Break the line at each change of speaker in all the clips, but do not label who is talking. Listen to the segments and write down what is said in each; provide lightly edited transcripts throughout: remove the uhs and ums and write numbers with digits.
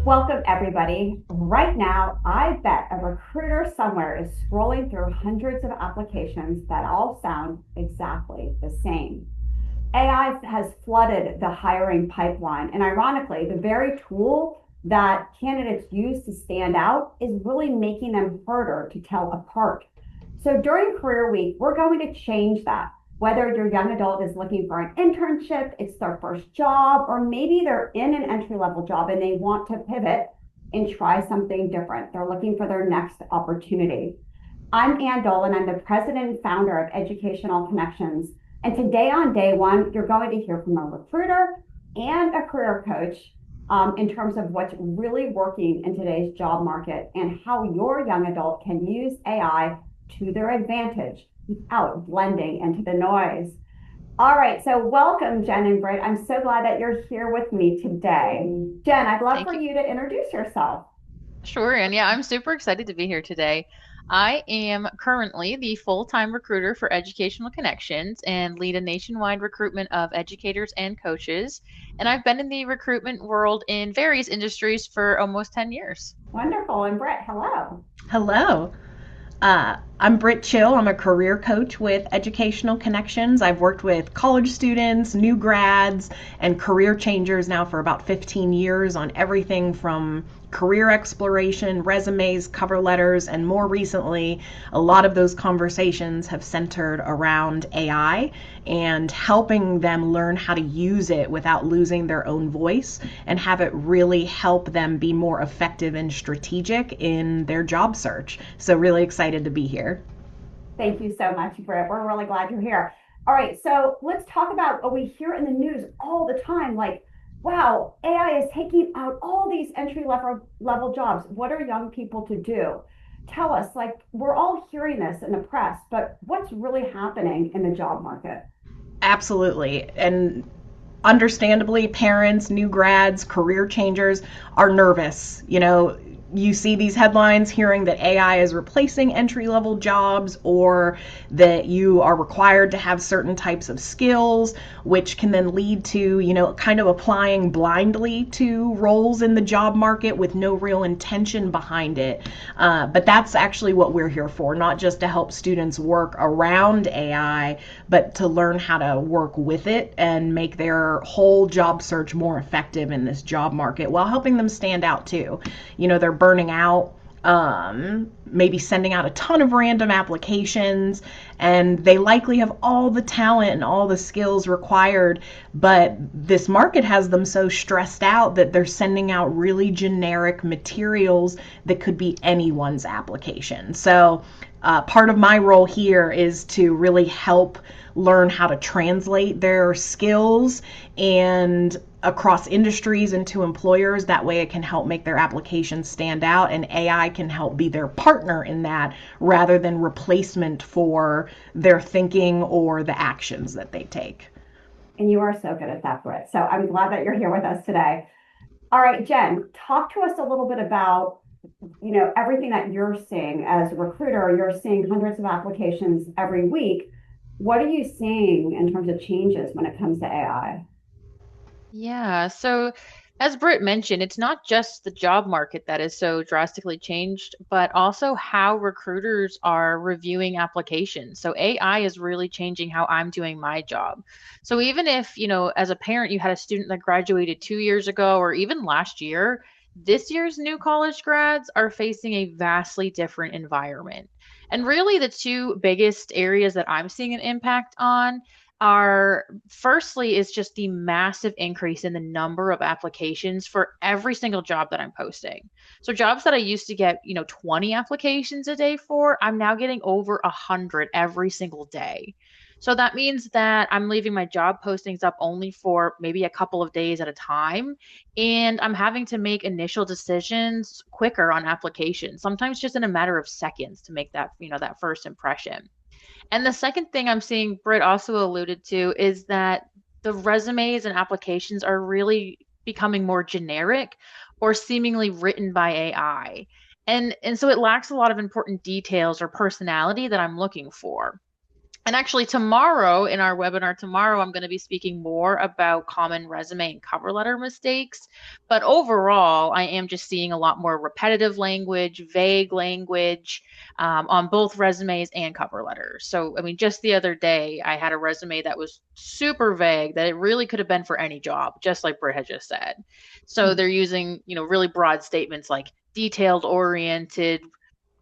Welcome, everybody. Right now, I bet a recruiter somewhere is scrolling through hundreds of applications that all sound exactly the same. AI has flooded the hiring pipeline, and ironically, the very tool that candidates use to stand out is really making them harder to tell apart. So during Career Week, we're going to change that. Whether your young adult is looking for an internship, it's their first job, or maybe they're in an entry level job and they want to pivot and try something different. They're looking for their next opportunity. I'm Ann Dolan. I'm the president and founder of Educational Connections. And today on day one, you're going to hear from a recruiter and a career coach in terms of what's really working in today's job market and how your young adult can use AI to their advantage without blending into the noise. All right, so welcome, Jen and Britt. I'm so glad that you're here with me today. Jen, I'd love
Thank
for
you.
you to introduce yourself.
Sure. And yeah, I'm super excited to be here today. I am currently the full-time recruiter for Educational Connections and lead a nationwide recruitment of educators and coaches. And I've been in the recruitment world in various industries for almost 10 years.
Wonderful. And Britt, hello.
Hello. I'm Britt Chill. I'm a career coach with Educational Connections. I've worked with college students, new grads, and career changers now for about 15 years on everything from career exploration, resumes, cover letters, and more recently, a lot of those conversations have centered around AI and helping them learn how to use it without losing their own voice and have it really help them be more effective and strategic in their job search. So, really excited to be here.
Thank you so much, Britt. We're really glad you're here. All right, so let's talk about what we hear in the news all the time. Like, wow, AI is taking out all these entry level jobs. What are young people to do? Tell us, like, we're all hearing this in the press, but what's really happening in the job market?
Absolutely. And understandably, parents, new grads, career changers are nervous. You see these headlines hearing that AI is replacing entry level jobs or that you are required to have certain types of skills, which can then lead to, kind of applying blindly to roles in the job market with no real intention behind it. But that's actually what we're here for, not just to help students work around AI, but to learn how to work with it and make their whole job search more effective in this job market while helping them stand out too. They're burning out, maybe sending out a ton of random applications, and they likely have all the talent and all the skills required, but this market has them so stressed out that they're sending out really generic materials that could be anyone's application. So part of my role here is to really help learn how to translate their skills and across industries and to employers. That way it can help make their applications stand out, and AI can help be their partner in that rather than replacement for their thinking or the actions that they take.
And you are so good at that, Britt. So I'm glad that you're here with us today. All right, Jen, talk to us a little bit about everything that you're seeing as a recruiter. You're seeing hundreds of applications every week. What are you seeing in terms of changes when it comes to AI?
Yeah, so as Britt mentioned, it's not just the job market that is so drastically changed, but also how recruiters are reviewing applications. So AI is really changing how I'm doing my job. So even if, as a parent, you had a student that graduated 2 years ago or even last year, this year's new college grads are facing a vastly different environment. And really, the two biggest areas that I'm seeing an impact on are firstly is just the massive increase in the number of applications for every single job that I'm posting. So jobs that I used to get, 20 applications a day for, I'm now getting over 100 every single day. So that means that I'm leaving my job postings up only for maybe a couple of days at a time. And I'm having to make initial decisions quicker on applications, sometimes just in a matter of seconds to make that, that first impression. And the second thing I'm seeing Britt also alluded to is that the resumes and applications are really becoming more generic or seemingly written by AI. And so it lacks a lot of important details or personality that I'm looking for. And actually, tomorrow in our webinar, tomorrow, I'm going to be speaking more about common resume and cover letter mistakes. But overall, I am just seeing a lot more repetitive language, vague language on both resumes and cover letters. So, I mean, just the other day, I had a resume that was super vague that it really could have been for any job, just like Britt had just said. So they're using, really broad statements like detailed oriented,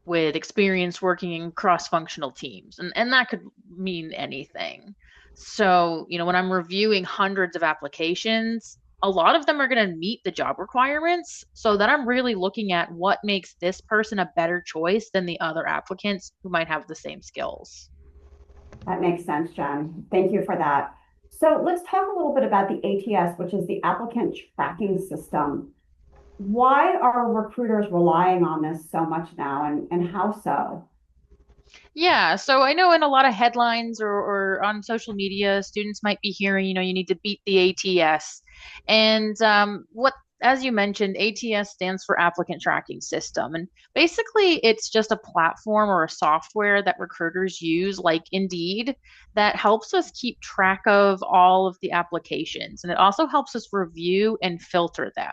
with experience working in cross-functional teams, and that could mean anything. So when I'm reviewing hundreds of applications, a lot of them are going to meet the job requirements, so that I'm really looking at what makes this person a better choice than the other applicants who might have the same skills.
That makes sense, Jen. Thank you for that. So let's talk a little bit about the ATS, which is the Applicant Tracking System. Why are recruiters relying on this so much now, and how so?
Yeah, so I know in a lot of headlines or on social media, students might be hearing, you need to beat the ATS. And as you mentioned, ATS stands for Applicant Tracking System. And basically, it's just a platform or a software that recruiters use, like Indeed, that helps us keep track of all of the applications. And it also helps us review and filter them.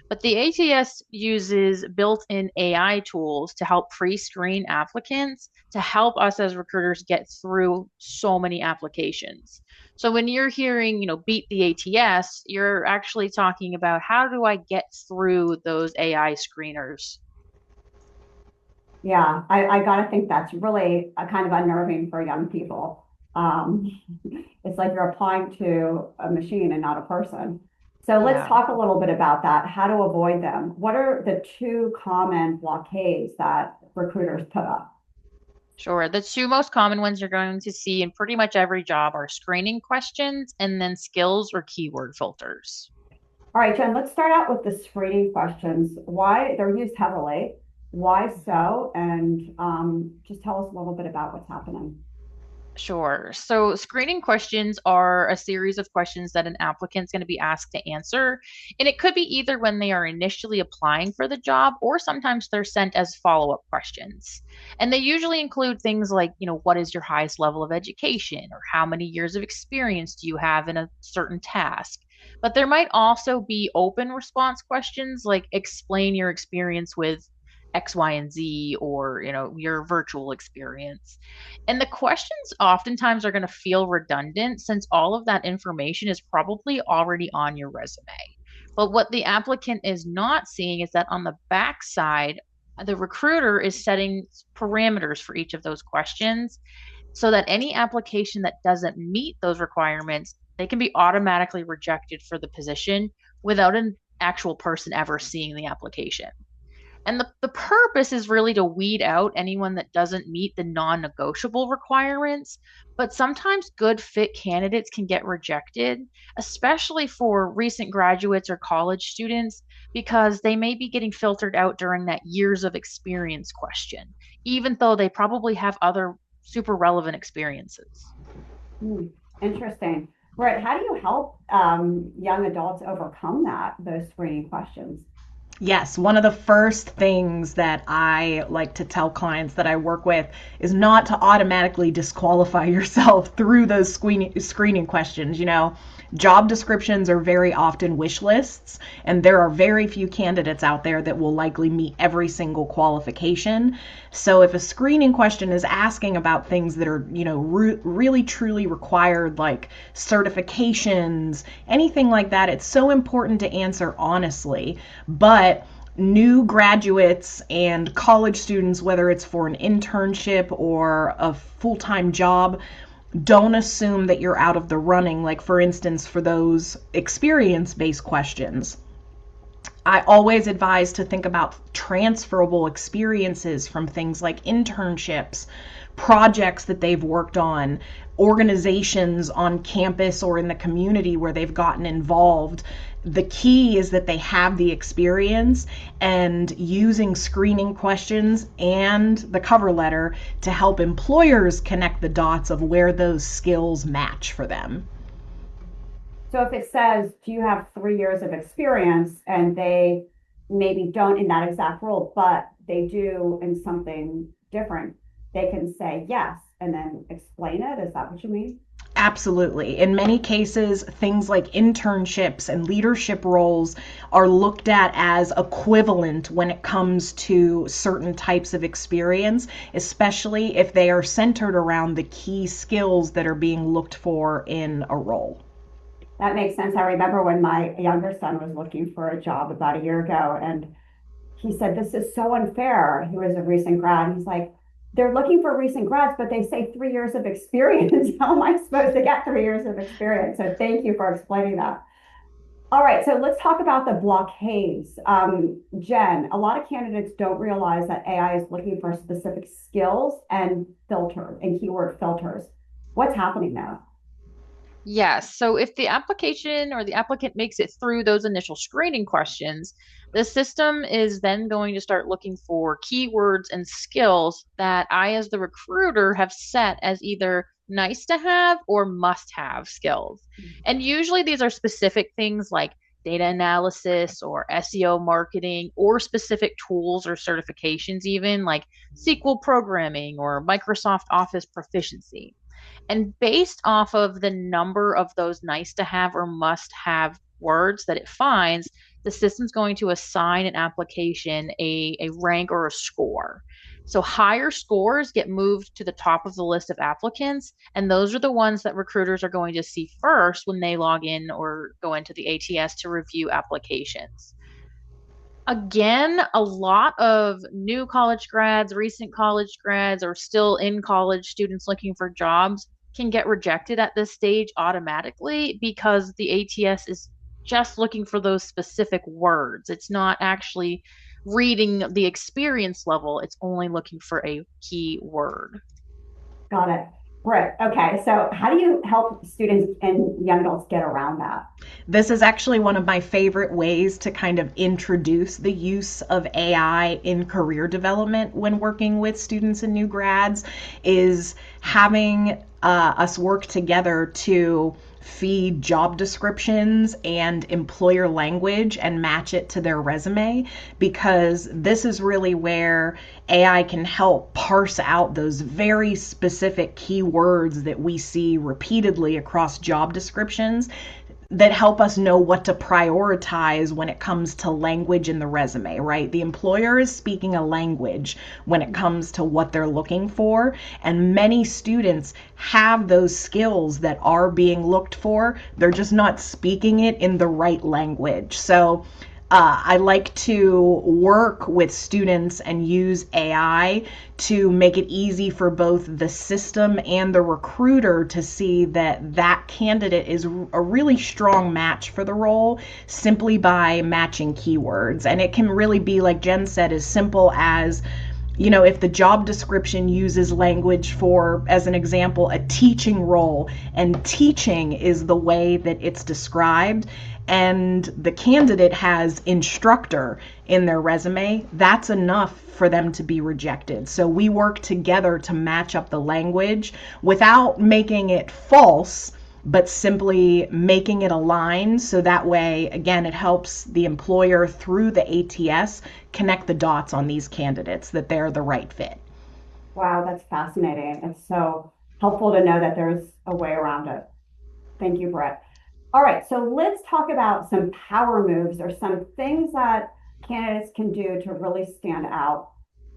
But the ATS uses built in AI tools to help pre screen applicants to help us as recruiters get through so many applications. So when you're hearing, beat the ATS, you're actually talking about how do I get through those AI screeners?
Yeah, I gotta think that's really a kind of unnerving for young people. Um, it's like you're applying to a machine and not a person. So let's
Yeah.
talk a little bit about that, how to avoid them. What are the two common blockades that recruiters put up?
Sure. The two most common ones you're going to see in pretty much every job are screening questions and then skills or keyword filters.
All right, Jen, let's start out with the screening questions. Why they're used heavily, why so? And just tell us a little bit about what's happening.
Sure. So, screening questions are a series of questions that an applicant's going to be asked to answer. And it could be either when they are initially applying for the job, or sometimes they're sent as follow up questions. And they usually include things like, what is your highest level of education, or how many years of experience do you have in a certain task? But there might also be open response questions like explain your experience with X, Y, and Z, or, your virtual experience. And the questions oftentimes are going to feel redundant since all of that information is probably already on your resume. But what the applicant is not seeing is that on the back side, the recruiter is setting parameters for each of those questions so that any application that doesn't meet those requirements, they can be automatically rejected for the position without an actual person ever seeing the application. And the purpose is really to weed out anyone that doesn't meet the non negotiable requirements. But sometimes good fit candidates can get rejected, especially for recent graduates or college students, because they may be getting filtered out during that years of experience question, even though they probably have other super relevant experiences.
Hmm, interesting. Right. How do you help young adults overcome those screening questions?
Yes, one of the first things that I like to tell clients that I work with is not to automatically disqualify yourself through those screening questions. Job descriptions are very often wish lists, and there are very few candidates out there that will likely meet every single qualification. So if a screening question is asking about things that are, really truly required, like certifications, anything like that, it's so important to answer honestly. But new graduates and college students, whether it's for an internship or a full-time job, don't assume that you're out of the running. Like, for instance, for those experience-based questions, I always advise to think about transferable experiences from things like internships, projects that they've worked on, organizations on campus or in the community where they've gotten involved. The key is that they have the experience, and using screening questions and the cover letter to help employers connect the dots of where those skills match for them.
So if it says, do you have 3 years of experience, and they maybe don't in that exact role, but they do in something different, they can say yes. and then explain it? Is that what you mean?
Absolutely. In many cases, things like internships and leadership roles are looked at as equivalent when it comes to certain types of experience, especially if they are centered around the key skills that are being looked for in a role.
That makes sense. I remember when my younger son was looking for a job about a year ago, and he said, "This is so unfair." He was a recent grad. He's like, "They're looking for recent grads, but they say 3 years of experience. How am I supposed to get 3 years of experience?" So thank you for explaining that. All right, so let's talk about the blockades. Jen, a lot of candidates don't realize that AI is looking for specific skills and filter and keyword filters. What's happening now?
Yes. So if the application or the applicant makes it through those initial screening questions, the system is then going to start looking for keywords and skills that I, as the recruiter, have set as either nice to have or must have skills. And usually these are specific things like data analysis or SEO marketing or specific tools or certifications, even like SQL programming or Microsoft Office proficiency. And based off of the number of those nice to have or must have words that it finds, the system's going to assign an application a rank or a score. So higher scores get moved to the top of the list of applicants, and those are the ones that recruiters are going to see first when they log in or go into the ATS to review applications. Again, a lot of new college grads, recent college grads, or still in college students looking for jobs can get rejected at this stage automatically because the ATS is just looking for those specific words. It's not actually reading the experience level, it's only looking for a key word.
Got it. Britt, okay, so how do you help students and young adults get around that?
This is actually one of my favorite ways to kind of introduce the use of AI in career development when working with students and new grads is having us work together to feed job descriptions and employer language and match it to their resume, because this is really where AI can help parse out those very specific keywords that we see repeatedly across job descriptions that help us know what to prioritize when it comes to language in the resume, right? The employer is speaking a language when it comes to what they're looking for, and many students have those skills that are being looked for. They're just not speaking it in the right language. So I like to work with students and use AI to make it easy for both the system and the recruiter to see that that candidate is a really strong match for the role simply by matching keywords. And it can really be, like Jen said, as simple as, you know, if the job description uses language for, as an example, a teaching role, and teaching is the way that it's described, and the candidate has instructor in their resume, that's enough for them to be rejected. So we work together to match up the language without making it false, but simply making it align, so that way, again, it helps the employer through the ATS connect the dots on these candidates that they're the right fit.
Wow, that's fascinating. It's so helpful to know that there's a way around it. Thank you, Brett. All right, so let's talk about some power moves or some things that candidates can do to really stand out.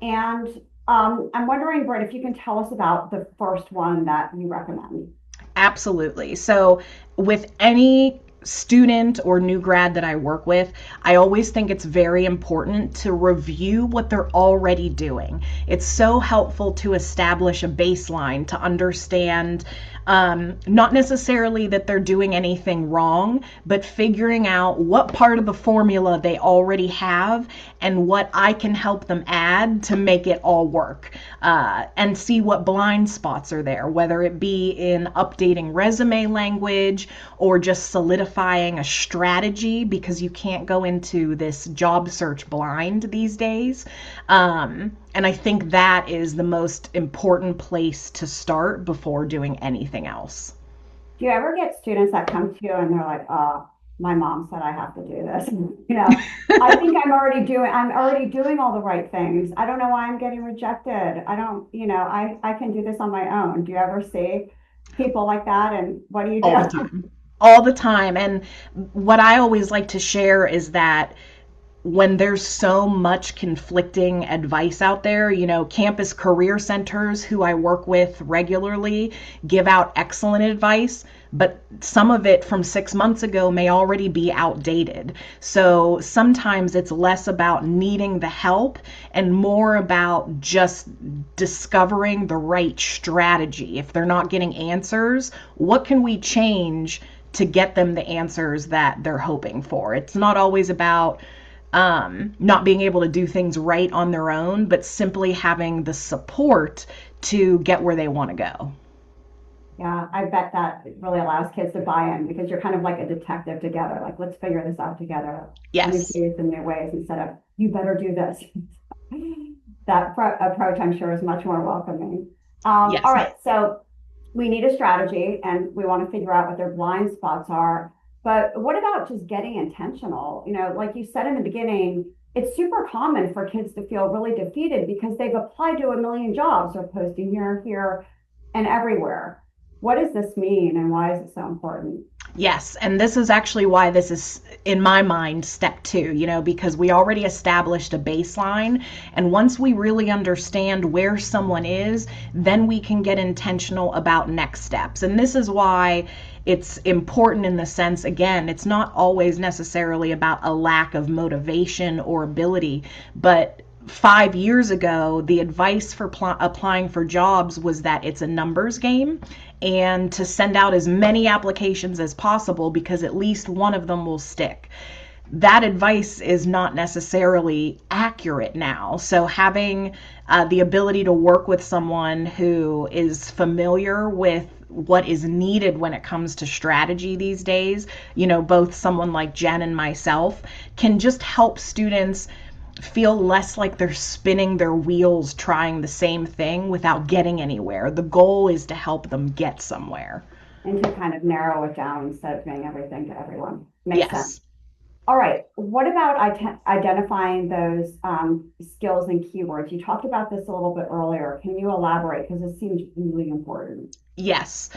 And I'm wondering, Brett, if you can tell us about the first one that you recommend.
Absolutely. So with any student or new grad that I work with, I always think it's very important to review what they're already doing. It's so helpful to establish a baseline to understand, not necessarily that they're doing anything wrong, but figuring out what part of the formula they already have and what I can help them add to make it all work, and see what blind spots are there, whether it be in updating resume language or just solidifying a strategy, because you can't go into this job search blind these days. And I think that is the most important place to start before doing anything else.
Do you ever get students that come to you and they're like, my mom said I have to do this. I think I'm already doing all the right things. I don't know why I'm getting rejected. I don't, I can do this on my own. Do you ever see people like that? And what do you
All the
do?
time. All the time. And what I always like to share is that when there's so much conflicting advice out there, campus career centers who I work with regularly give out excellent advice, but some of it from 6 months ago may already be outdated. So sometimes it's less about needing the help and more about just discovering the right strategy. If they're not getting answers, what can we change to get them the answers that they're hoping for? It's not always about not being able to do things right on their own, but simply having the support to get where they want to go.
Yeah, I bet that really allows kids to buy in because you're kind of like a detective together. Like, let's figure this out together. Let me
Yes.
see it in new ways instead of you better do this. That approach, I'm sure, is much more welcoming. All
Yes.
right, so we need a strategy and we want to figure out what their blind spots are. But what about just getting intentional? Like you said in the beginning, it's super common for kids to feel really defeated because they've applied to a million jobs or posting here, and everywhere. What does this mean and why is it so important?
Yes, and this is actually why this is, in my mind, step two, because we already established a baseline. And once we really understand where someone is, then we can get intentional about next steps. And this is why it's important in the sense, again, it's not always necessarily about a lack of motivation or ability, but 5 years ago, the advice for applying for jobs was that it's a numbers game and to send out as many applications as possible because at least one of them will stick. That advice is not necessarily accurate now. So having the ability to work with someone who is familiar with what is needed when it comes to strategy these days, both someone like Jen and myself, can just help students feel less like they're spinning their wheels trying the same thing without getting anywhere. The goal is to help them get somewhere.
And to kind of narrow it down instead of doing everything to everyone. Makes sense.
Yes.
All right. What about identifying those skills and keywords? You talked about this a little bit earlier. Can you elaborate? Because it seems really important.
Yes.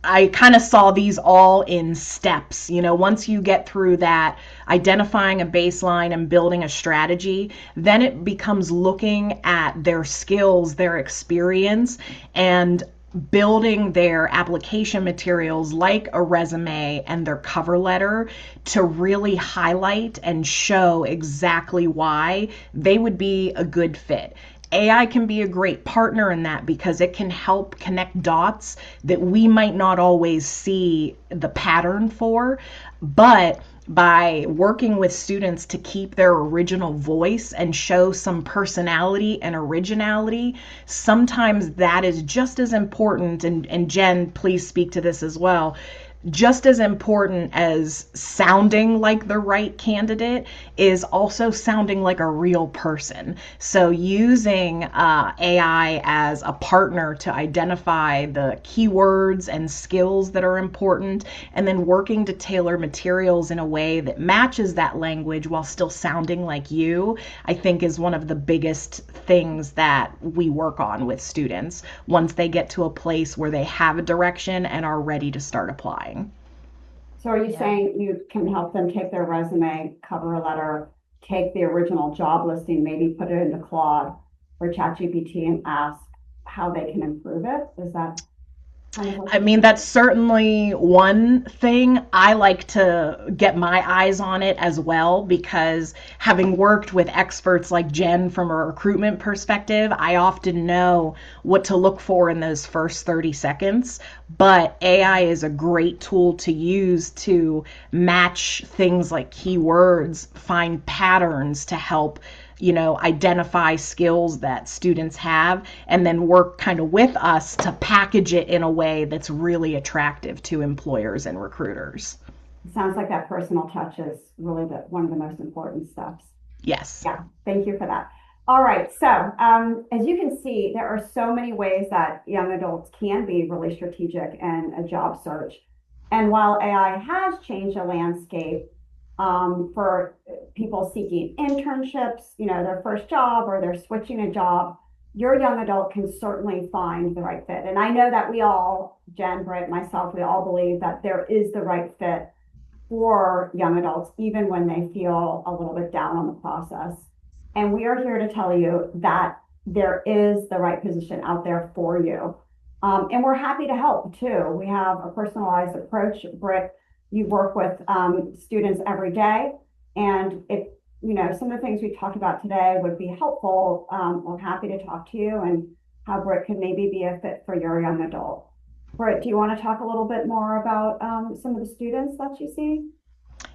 I kind of saw these all in steps. Once you get through that, identifying a baseline and building a strategy, then it becomes looking at their skills, their experience, and building their application materials like a resume and their cover letter to really highlight and show exactly why they would be a good fit. AI can be a great partner in that because it can help connect dots that we might not always see the pattern for. But by working with students to keep their original voice and show some personality and originality, sometimes that is just as important. And Jen, please speak to this as well. Just as important as sounding like the right candidate is also sounding like a real person. So using AI as a partner to identify the keywords and skills that are important, and then working to tailor materials in a way that matches that language while still sounding like you, I think is one of the biggest things that we work on with students once they get to a place where they have a direction and are ready to start applying.
So are you
Yeah.
saying you can help them take their resume, cover letter, take the original job listing, maybe put it into Claude or ChatGPT and ask how they can improve it? Is that kind of what
I
you're
mean,
saying?
that's certainly one thing. I like to get my eyes on it as well because having worked with experts like Jen from a recruitment perspective, I often know what to look for in those first 30 seconds. But AI is a great tool to use to match things like keywords, find patterns to help identify skills that students have, and then work kind of with us to package it in a way that's really attractive to employers and recruiters.
It sounds like that personal touch is really one of the most important steps.
Yes.
Yeah, thank you for that. All right, so as you can see, there are so many ways that young adults can be really strategic in a job search. And while AI has changed the landscape for people seeking internships, their first job or they're switching a job, your young adult can certainly find the right fit. And I know that we all, Jen, Britt, myself, we all believe that there is the right fit for young adults, even when they feel a little bit down on the process. And we are here to tell you that there is the right position out there for you. And we're happy to help too. We have a personalized approach. Britt, you work with students every day. And if some of the things we talked about today would be helpful, we're happy to talk to you and how Britt could maybe be a fit for your young adult. Britt, do you want to talk a little bit more about some of the students that you see?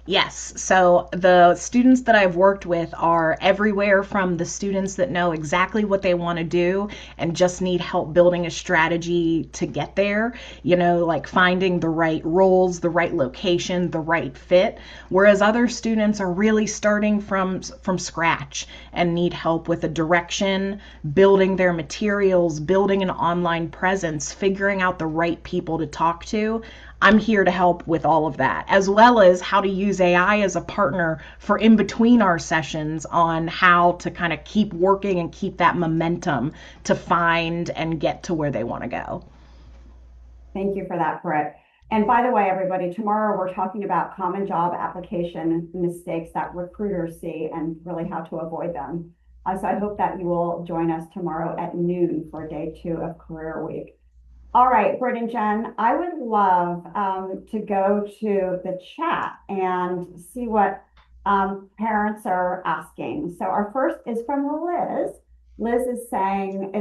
Yes. So the students that I've worked with are everywhere from the students that know exactly what they want to do and just need help building a strategy to get there, like finding the right roles, the right location, the right fit, whereas other students are really starting from scratch and need help with a direction, building their materials, building an online presence, figuring out the right people to talk to. I'm here to help with all of that, as well as how to use AI as a partner for in between our sessions on how to kind of keep working and keep that momentum to find and get to where they want to go.
Thank you for that, Britt. And by the way, everybody, tomorrow we're talking about common job application mistakes that recruiters see and really how to avoid them. So I hope that you will join us tomorrow at noon for day 2 of Career Week. All right, Britt and Jen, I would love to go to the chat and see what parents are asking. So our first is from Liz. Liz is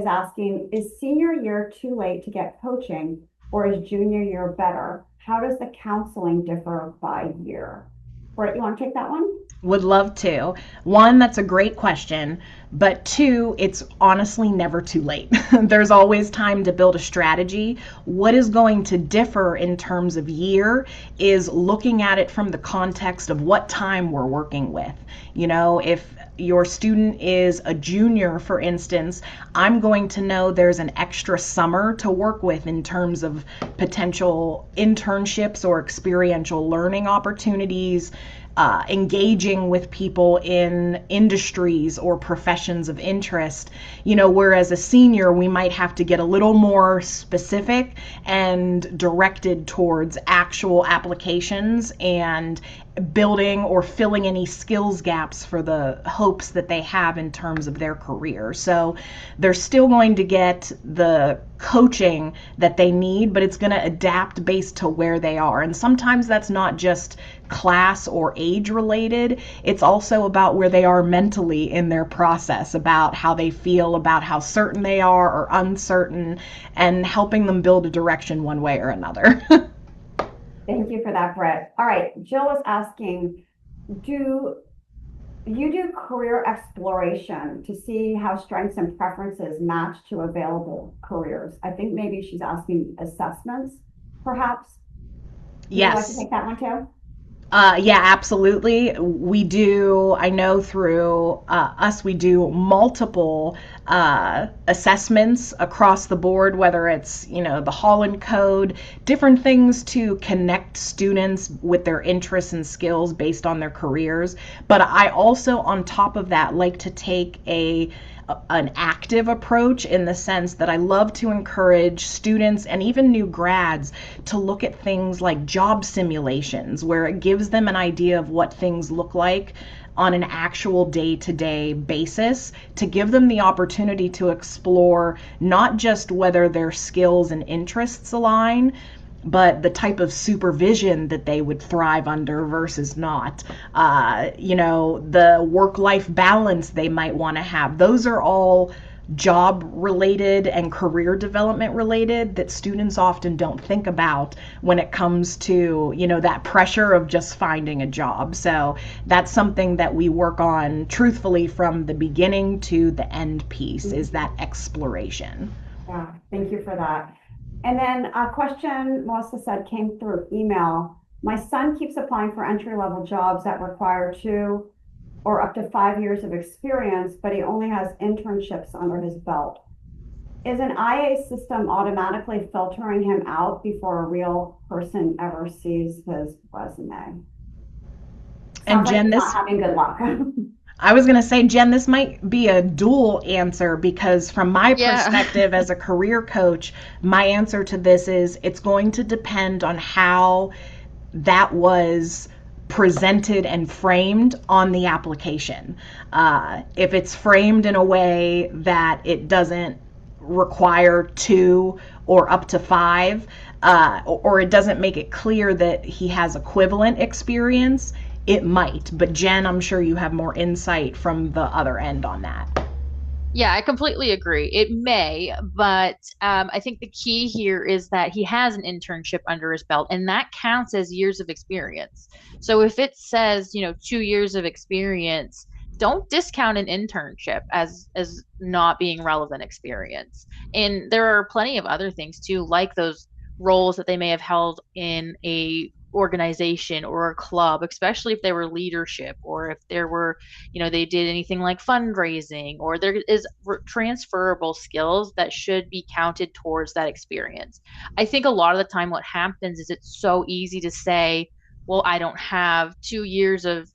asking, is senior year too late to get coaching or is junior year better? How does the counseling differ by year? Britt, you want to take that one?
Would love to. One, that's a great question. But two, it's honestly never too late. There's always time to build a strategy. What is going to differ in terms of year is looking at it from the context of what time we're working with. If your student is a junior, for instance, I'm going to know there's an extra summer to work with in terms of potential internships or experiential learning opportunities, engaging with people in industries or professions of interest, whereas a senior, we might have to get a little more specific and directed towards actual applications and building or filling any skills gaps for the hopes that they have in terms of their career. So they're still going to get the coaching that they need, but it's going to adapt based to where they are. And sometimes that's not just class or age related. It's also about where they are mentally in their process, about how they feel, about how certain they are or uncertain, and helping them build a direction one way or another.
Thank you for that, Britt. All right, Jill is asking, do you do career exploration to see how strengths and preferences match to available careers? I think maybe she's asking assessments, perhaps. Would you like to
Yes.
take that one too?
Yeah, absolutely. We do, I know through us, we do multiple assessments across the board, whether it's, the Holland Code, different things to connect students with their interests and skills based on their careers. But I also, on top of that, like to take an active approach in the sense that I love to encourage students and even new grads to look at things like job simulations, where it gives them an idea of what things look like on an actual day-to-day basis, to give them the opportunity to explore not just whether their skills and interests align, but the type of supervision that they would thrive under versus not. The work-life balance they might want to have. Those are all job related and career development related that students often don't think about when it comes to, that pressure of just finding a job. So that's something that we work on truthfully from the beginning to the end piece, is that exploration.
Yeah, thank you for that. And then a question Melissa said came through email. My son keeps applying for entry-level jobs that require 2 or up to 5 years of experience, but he only has internships under his belt. Is an IA system automatically filtering him out before a real person ever sees his resume?
And
Sounds like
Jen,
he's not
this
having good luck.
I was going to say, Jen, this might be a dual answer because, from my
Yeah.
perspective as a career coach, my answer to this is it's going to depend on how that was presented and framed on the application. If it's framed in a way that it doesn't require 2 or up to 5, or it doesn't make it clear that he has equivalent experience, it might. But Jen, I'm sure you have more insight from the other end on that.
Yeah, I completely agree. It may, but I think the key here is that he has an internship under his belt, and that counts as years of experience. So if it says, 2 years of experience, don't discount an internship as not being relevant experience. And there are plenty of other things too, like those roles that they may have held in a organization or a club, especially if they were leadership or if there were they did anything like fundraising, or there is transferable skills that should be counted towards that experience. I think a lot of the time what happens is it's so easy to say, well, I don't have 2 years of,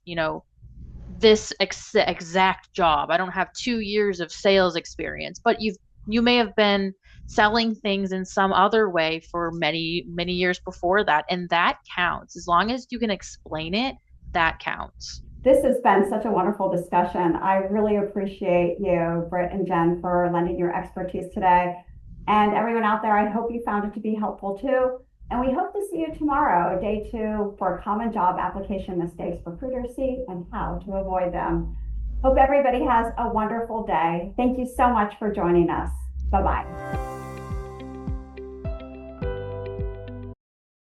this exact job. I don't have 2 years of sales experience, but you may have been selling things in some other way for many, many years before that. And that counts. As long as you can explain it, that counts.
This has been such a wonderful discussion. I really appreciate you, Britt and Jen, for lending your expertise today. And everyone out there, I hope you found it to be helpful too. And we hope to see you tomorrow, day 2, for common job application mistakes recruiters see and how to avoid them. Hope everybody has a wonderful day. Thank you so much for joining us. Bye-bye.